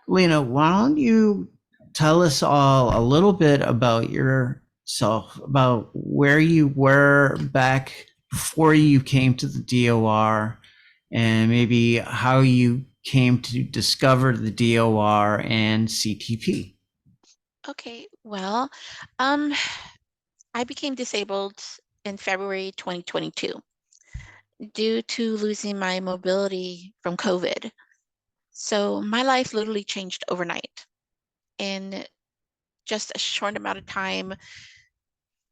Lena, why don't you tell us all a little bit about yourself, about where you were back before you came to the DOR, and maybe how you came to discover the DOR and CTP. Okay, well, um, I became disabled in February 2022 due to losing my mobility from COVID. So my life literally changed overnight. In just a short amount of time,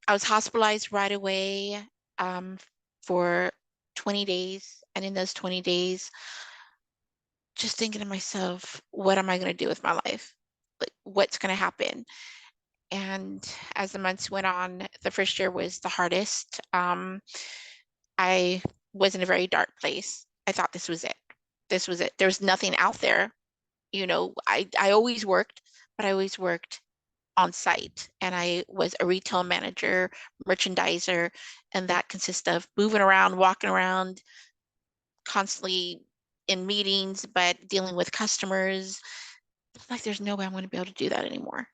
I was hospitalized right away um, for 20 days. And in those 20 days, just thinking to myself, what am I going to do with my life? Like, what's going to happen? And as the months went on, the first year was the hardest. I was in a very dark place. I thought this was it. This was it. There's nothing out there. I always worked, but I always worked on site. And I was a retail manager, merchandiser, and that consists of moving around, walking around, constantly in meetings, but dealing with customers. Like there's no way I'm going to be able to do that anymore.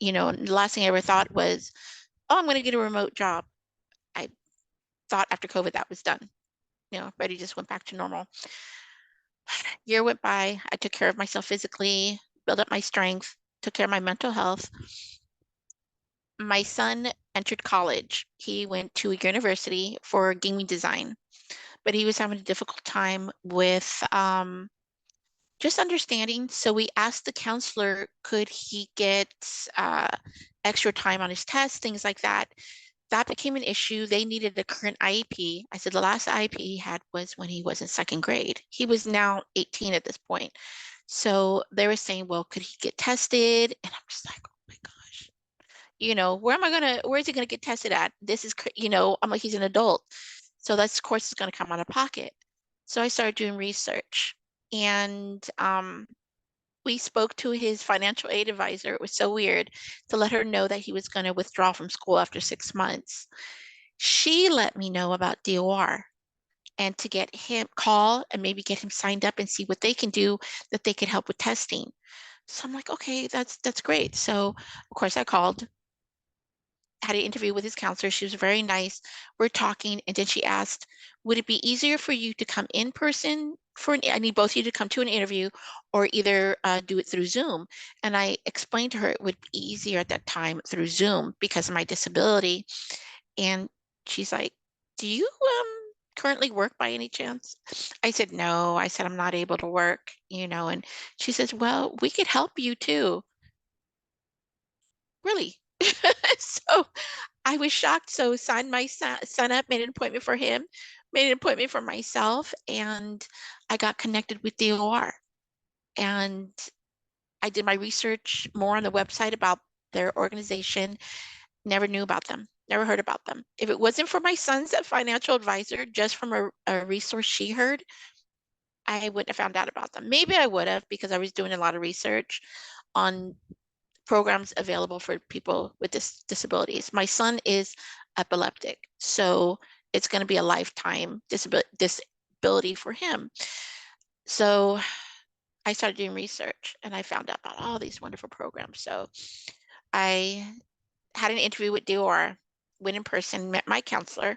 And the last thing I ever thought was, oh, I'm going to get a remote job. I thought after COVID that was done. Everybody just went back to normal. Year went by. I took care of myself physically, built up my strength, took care of my mental health. My son entered college. He went to a university for gaming design, but he was having a difficult time with just understanding. So we asked the counselor, could he get uh, extra time on his tests, things like that. That became an issue. They needed a current IEP. I said the last IEP he had was when he was in second grade. He was now 18 at this point. So they were saying, well, could he get tested? And I'm just like, oh my gosh, where is he gonna get tested at? This is, I'm like, he's an adult. So that's course is gonna come out of pocket. So I started doing research and we spoke to his financial aid advisor. It was so weird to let her know that he was going to withdraw from school after 6 months. She let me know about DOR and to get him call and maybe get him signed up and see what they can do that they could help with testing. So I'm like, okay, that's great. So of course I called, had an interview with his counselor. She was very nice. We're talking, and then she asked, would it be easier for you to come in person I need both of you to come to an interview or either do it through Zoom. And I explained to her it would be easier at that time through Zoom because of my disability. And she's like, do you currently work by any chance? I said, no. I said, I'm not able to work. And she says, well, we could help you too. Really? So I was shocked. So signed my son up, made an appointment for him, made an appointment for myself, and I got connected with DOR. And I did my research more on the website about their organization. Never knew about them, never heard about them. If it wasn't for my son's financial advisor, just from a resource she heard, I wouldn't have found out about them. Maybe I would have because I was doing a lot of research on programs available for people with disabilities. My son is epileptic, so it's going to be a lifetime disability for him. So I started doing research and I found out about all these wonderful programs. So I had an interview with DOR, went in person, met my counselor,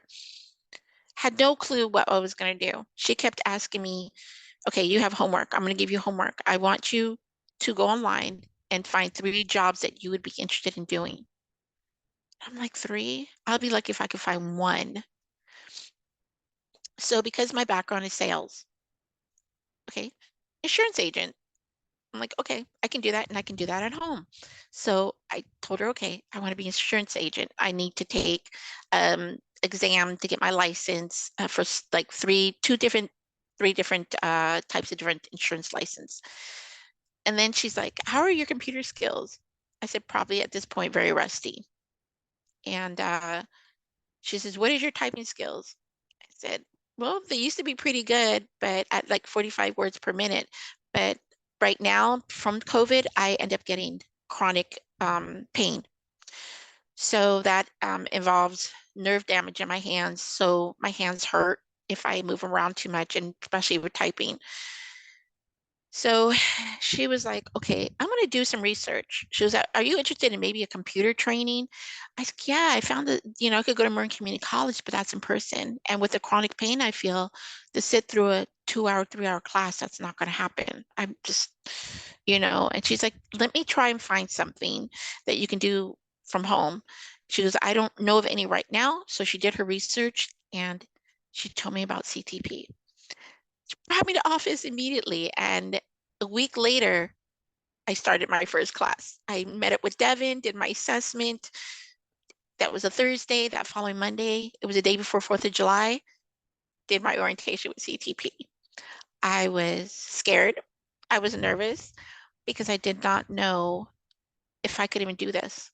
had no clue what I was going to do. She kept asking me, okay, you have homework. I'm going to give you homework. I want you to go online and find 3 jobs that you would be interested in doing. I'm like, 3? I'll be lucky if I could find one. So because my background is sales, okay, insurance agent. I'm like, okay, I can do that and I can do that at home. So I told her, okay, I want to be an insurance agent. I need to take exam to get my license for like three different types of different insurance license. And then she's like, how are your computer skills? I said, probably at this point, very rusty. And she says, what is your typing skills? I said, well, they used to be pretty good, but at like 45 words per minute. But right now, from COVID, I end up getting chronic pain. So that involves nerve damage in my hands. So my hands hurt if I move around too much, and especially with typing. So she was like, okay, I'm going to do some research. She was like, are you interested in maybe a computer training? I said, yeah, I found that, I could go to Marin Community College, but that's in person. And with the chronic pain, I feel to sit through a 2 hour, 3 hour class, that's not going to happen. I'm just, and she's like, let me try and find something that you can do from home. She goes, I don't know of any right now. So she did her research and she told me about CTP. She brought me to office immediately. And a week later, I started my first class. I met up with Devin, did my assessment. That was a Thursday. That following Monday, it was the day before 4th of July, did my orientation with CTP. I was scared. I was nervous because I did not know if I could even do this.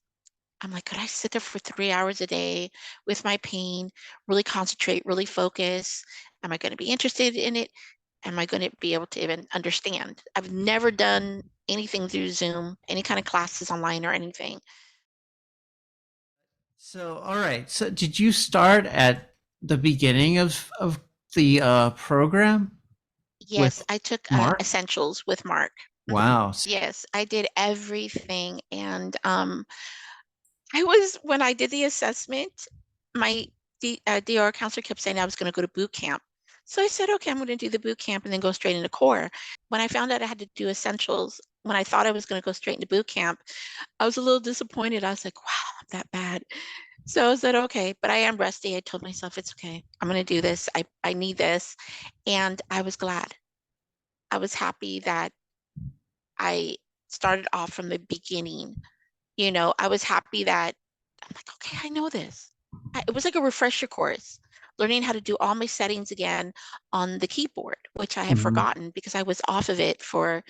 I'm like, could I sit there for 3 hours a day with my pain, really concentrate, really focus? Am I going to be interested in it? Am I going to be able to even understand? I've never done anything through Zoom, any kind of classes online or anything. So, all right. So, did you start at the beginning of the program Yes, with I took Mark? essentials with Mark. Mhm. Wow. Yes, I did everything. And when I did the assessment, my DR counselor kept saying I was going to go to boot camp. So I said, okay, I'm going to do the boot camp and then go straight into core. When I found out I had to do essentials, when I thought I was going to go straight into boot camp, I was a little disappointed. I was like, wow, I'm that bad. So I said, okay, but I am rusty. I told myself it's okay. I'm going to do this. I need this. And I was glad. I was happy that I started off from the beginning. I was happy that I'm like, okay, I know this. It was like a refresher course, learning how to do all my settings again on the keyboard, which I had Mhm. forgotten because I was off of it for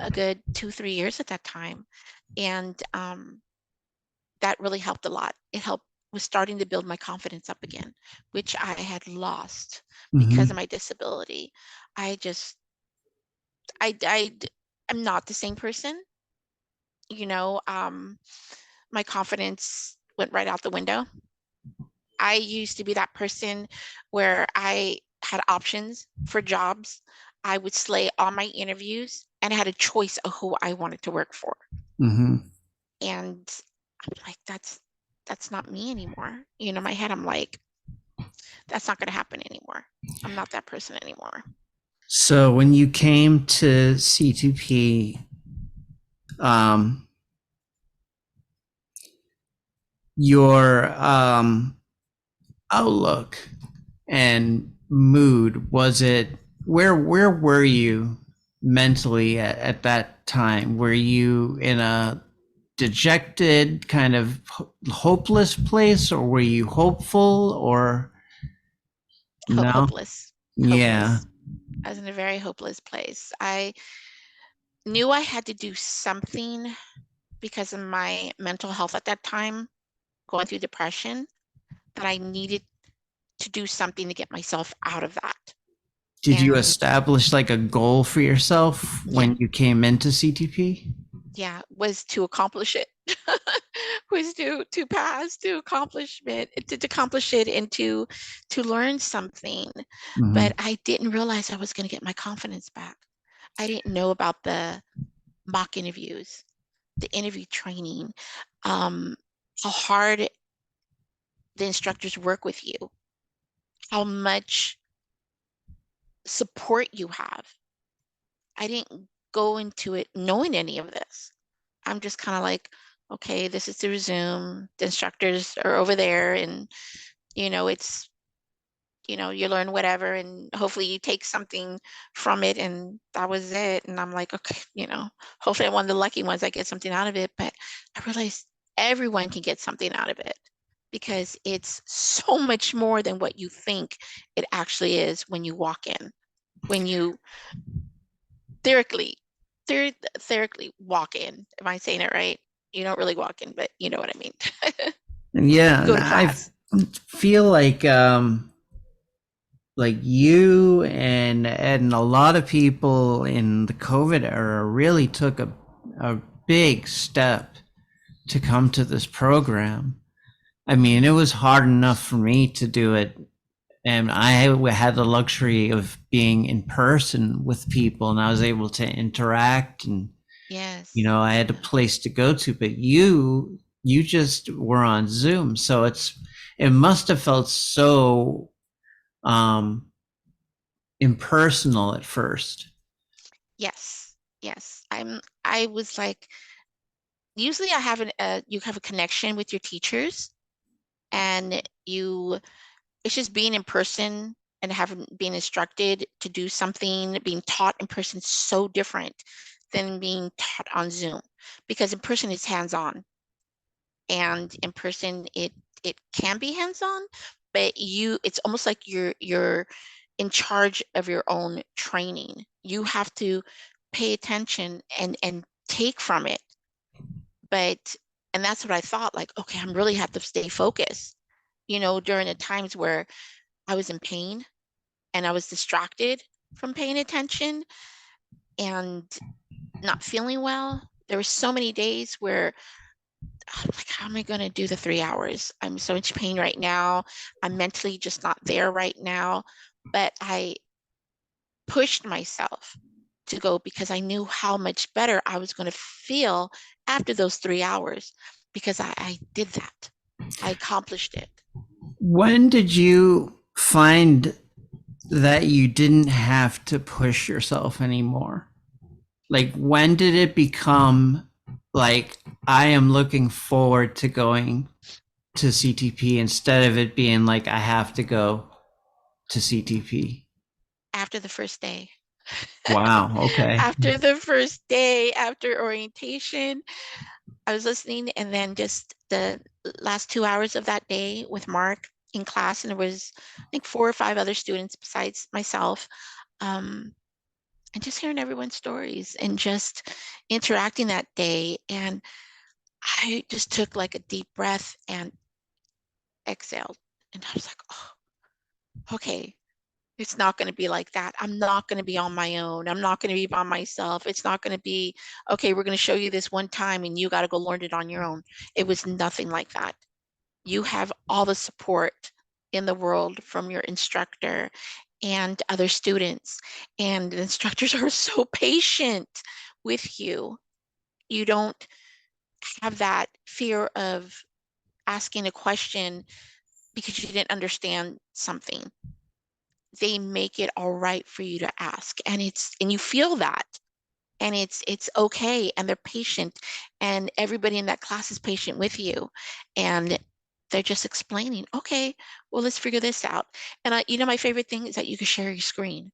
a good 2, 3 years at that time. And that really helped a lot. It helped was starting to build my confidence up again, which I had lost because of Mhm. my disability. I just, I, I'm not the same person, you know, um, my confidence went right out the window. I used to be that person where I had options for jobs. I would slay all my interviews and I had a choice of who I wanted to work for. Mhm. And I'm like, that's not me anymore. In my head, I'm like, that's not going to happen anymore. I'm not that person anymore. So, when you came to CTP, um, your outlook and mood, was it, where were you mentally at that time? Were you in a dejected, kind of hopeless place, or were you hopeful, or no? Hopeless, Yeah. hopeless. I was in a very hopeless place. I knew I had to do something because of my mental health at that time, going through depression, that I needed to do something to get myself out of that. Did you And establish like a goal for yourself yeah, when you came into CTP? yeah, was to accomplish it. Was to pass, to accomplishment, to accomplish it and to learn something. But Hmm. I didn't realize I was going to get my confidence back. I didn't know about the mock interviews, the interview training, um, how hard the instructors work with you, how much support you have. I didn't go into it knowing any of this. I'm just kind of like, okay, this is through Zoom. The instructors are over there, and it's you learn whatever, and hopefully you take something from it, and that was it. And I'm like, okay, hopefully I'm one of the lucky ones that get something out of it. But I realized everyone can get something out of it because it's so much more than what you think it actually is when you walk in, when you theoretically, theoretically walk in. Am I saying it right? You don't really walk in, but you know what I mean. Yeah, Go and to I class. feel like you and a lot of people in the COVID era really took a big step to come to this program. I mean, it was hard enough for me to do it and I had the luxury of being in person with people, and I was able to interact, and Yes. I had a Yeah. place to go to. But you just were on Zoom, so it must have felt so um impersonal at first. Yes. Yes. I was like, usually I have you have a connection with your teachers, and it's just being in person and having being instructed to do something, being taught in person is so different than being taught on Zoom, because in person it's hands-on, and in person it can be hands-on, but it's almost like you're in charge of your own training. You have to pay attention and take from it. But and that's what I thought, like, okay, I'm really have to stay focused, during the times where I was in pain and I was distracted from paying attention and not feeling well. There were so many days where I'm like, how am I going to do the 3 hours? I'm so much pain right now. I'm mentally just not there right now. But I pushed myself to go because I knew how much better I was going to feel after those 3 hours, because I did that. I accomplished it. When did you find that you didn't have to push yourself anymore? Like, when did it become like, I am looking forward to going to CTP instead of it being like, I have to go to CTP? After the first day. Wow. Okay. After the first day, after orientation, I was listening, and then just the last 2 hours of that day with Mark in class, and there was, I think, 4 or 5 other students besides myself, um, and just hearing everyone's stories and just interacting that day. And I just took like a deep breath and exhaled, and I was like, oh, okay. It's not going to be like that. I'm not going to be on my own. I'm not going to be by myself. It's not going to be, okay, we're going to show you this one time and you got to go learn it on your own. It was nothing like that. You have all the support in the world from your instructor and other students. And the instructors are so patient with you. You don't have that fear of asking a question because you didn't understand something. They make it all right for you to ask, and you feel that, and it's okay, and they're patient, and everybody in that class is patient with you, and they're just explaining, okay, well, let's figure this out. And my favorite thing is that you can share your screen,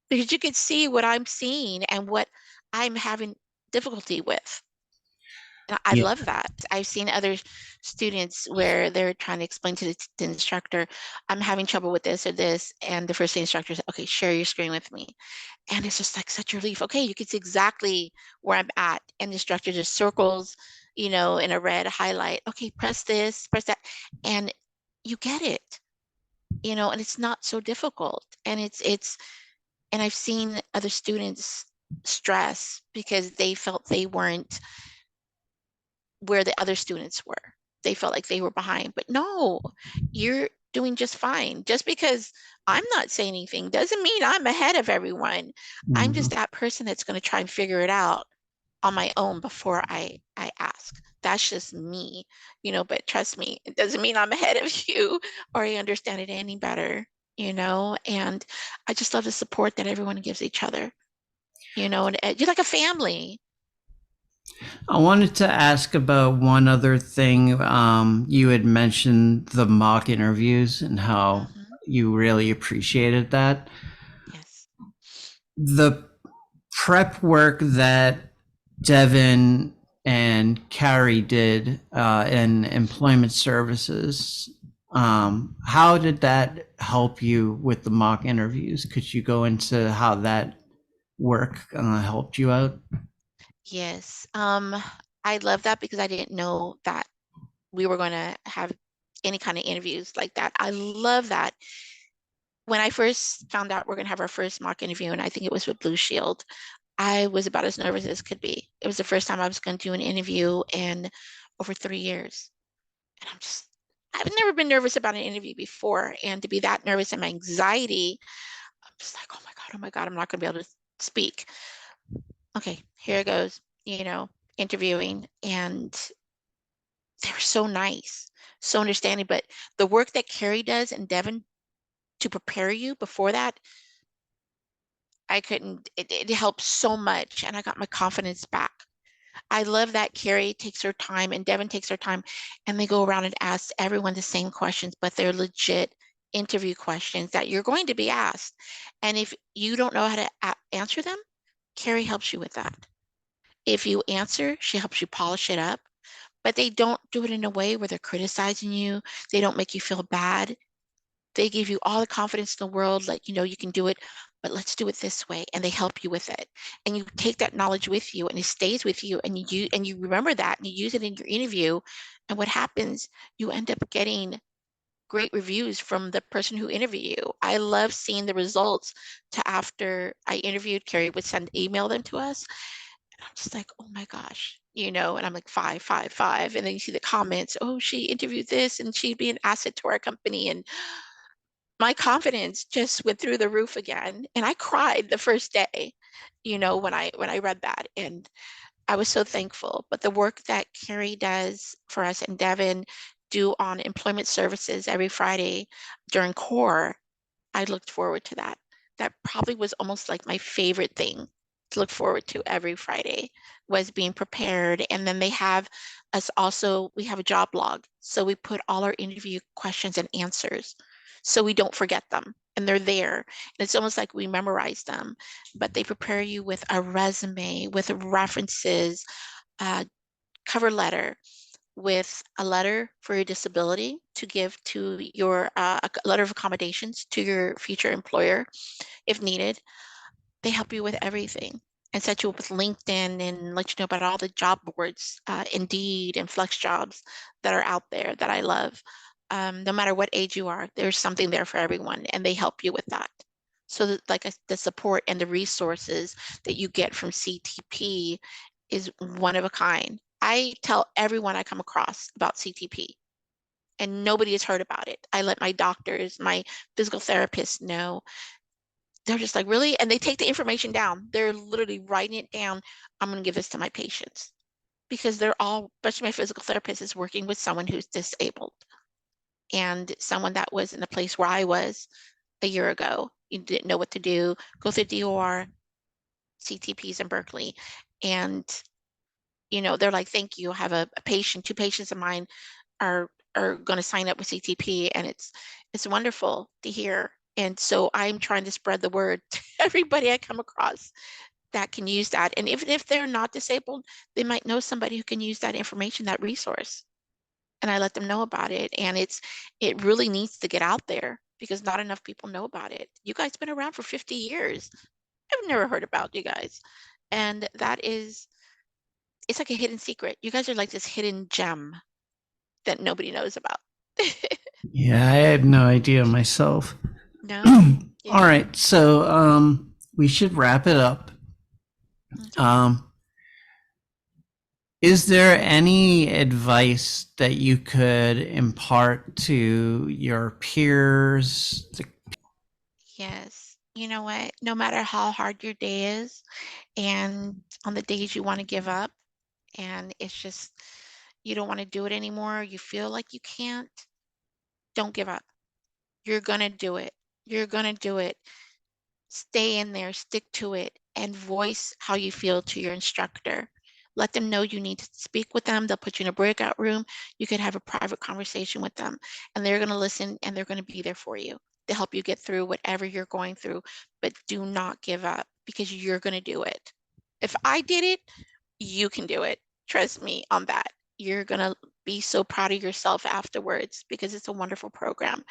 because you can see what I'm seeing and what I'm having difficulty with. And I Yeah. love that. I've seen other students where they're trying to explain to the instructor, I'm having trouble with this or this. And the first thing instructor says, okay, share your screen with me. And it's just like such a relief. Okay, you can see exactly where I'm at. And the instructor just circles, in a red highlight. Okay, press this, press that. And you get it, and it's not so difficult. And and I've seen other students stress because they felt they weren't where the other students were. They felt like they were behind, but no, you're doing just fine. Just because I'm not saying anything doesn't mean I'm ahead of everyone. I'm just Mhm. that person that's going to try and figure it out on my own before I ask. That's just me, but trust me, it doesn't mean I'm ahead of you or I understand it any better, and I just love the support that everyone gives each other, and you're like a family. I wanted to ask about one other thing. You had mentioned the mock interviews and how Hmm. you really appreciated that. Yes. The prep work that Devin and Carrie did in employment services, how did that help you with the mock interviews? Could you go into how that work helped you out? Yes. I love that because I didn't know that we were going to have any kind of interviews like that. I love that. When I first found out we're going to have our first mock interview, and I think it was with Blue Shield, I was about as nervous as could be. It was the first time I was going to do an interview in over 3 years. And I'm just I've never been nervous about an interview before, and to be that nervous and my anxiety, I'm just like, oh my God, I'm not going to be able to speak. Okay, here it goes, interviewing. And they were so nice, so understanding. But the work that Carrie does and Devin to prepare you before that, I couldn't, it helped so much. And I got my confidence back. I love that Carrie takes her time and Devin takes her time and they go around and ask everyone the same questions, but they're legit interview questions that you're going to be asked. And if you don't know how to answer them, Carrie helps you with that. If you answer, she helps you polish it up, but they don't do it in a way where they're criticizing you. They don't make you feel bad. They give you all the confidence in the world, like, you can do it, but let's do it this way. And they help you with it. And you take that knowledge with you and it stays with you and you remember that and you use it in your interview. And what happens, you end up getting great reviews from the person who interviewed you. I love seeing the results to after I interviewed. Carrie would email them to us. And I'm just like, oh my gosh, and I'm like 555. And then you see the comments, oh, she interviewed this and she'd be an asset to our company. And my confidence just went through the roof again. And I cried the first day, when I read that. And I was so thankful. But the work that Carrie does for us and Devin do on employment services every Friday during core, I looked forward to that. That probably was almost like my favorite thing to look forward to every Friday was being prepared. And then they have us also, we have a job log. So we put all our interview questions and answers so we don't forget them. And they're there. And it's almost like we memorize them, but they prepare you with a resume, with references, a cover letter, with a letter for your disability to give to your a letter of accommodations to your future employer if needed. They help you with everything and set you up with LinkedIn and let you know about all the job boards, Indeed and Flex Jobs that are out there that I love. No matter what age you are, there's something there for everyone, and they help you with that. So that, like the support and the resources that you get from CTP is one of a kind. I tell everyone I come across about CTP, and nobody has heard about it. I let my doctors, my physical therapists know. They're just like, really? And they take the information down. They're literally writing it down. I'm going to give this to my patients because they're all, especially my physical therapist, is working with someone who's disabled and someone that was in a place where I was a year ago. You didn't know what to do, go through DOR, CTPs in Berkeley. And, they're like, thank you. I have a patient, two patients of mine are going to sign up with CTP, and it's wonderful to hear. And so I'm trying to spread the word to everybody I come across that can use that. And even if they're not disabled, they might know somebody who can use that information, that resource. And I let them know about it. And it really needs to get out there because not enough people know about it. You guys been around for 50 years. I've never heard about you guys. And it's like a hidden secret. You guys are like this hidden gem that nobody knows about. Yeah, I had no idea myself. No? All Yeah. right, so we should wrap it up. Okay. Um, is there any advice that you could impart to your peers? Yes. You know what? No matter how hard your day is, and on the days you want to give up, and it's just you don't want to do it anymore, you feel like you can't, don't give up. You're gonna do it. You're gonna do it. Stay in there, stick to it, and voice how you feel to your instructor. Let them know you need to speak with them. They'll put you in a breakout room. You could have a private conversation with them, and they're going to listen and they're going to be there for you to help you get through whatever you're going through. But do not give up because you're going to do it. If I did it, you can do it. Trust me on that. You're going to be so proud of yourself afterwards because it's a wonderful program.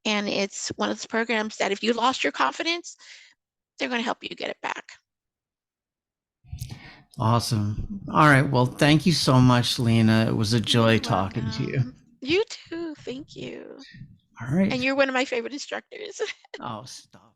And it's one of those programs that if you lost your confidence, they're going to help you get it back. Awesome. All right. Well, thank you so much, Lena. It was a joy You're talking to you. welcome. You too. Thank you. All right. And you're one of my favorite instructors. Oh, stop.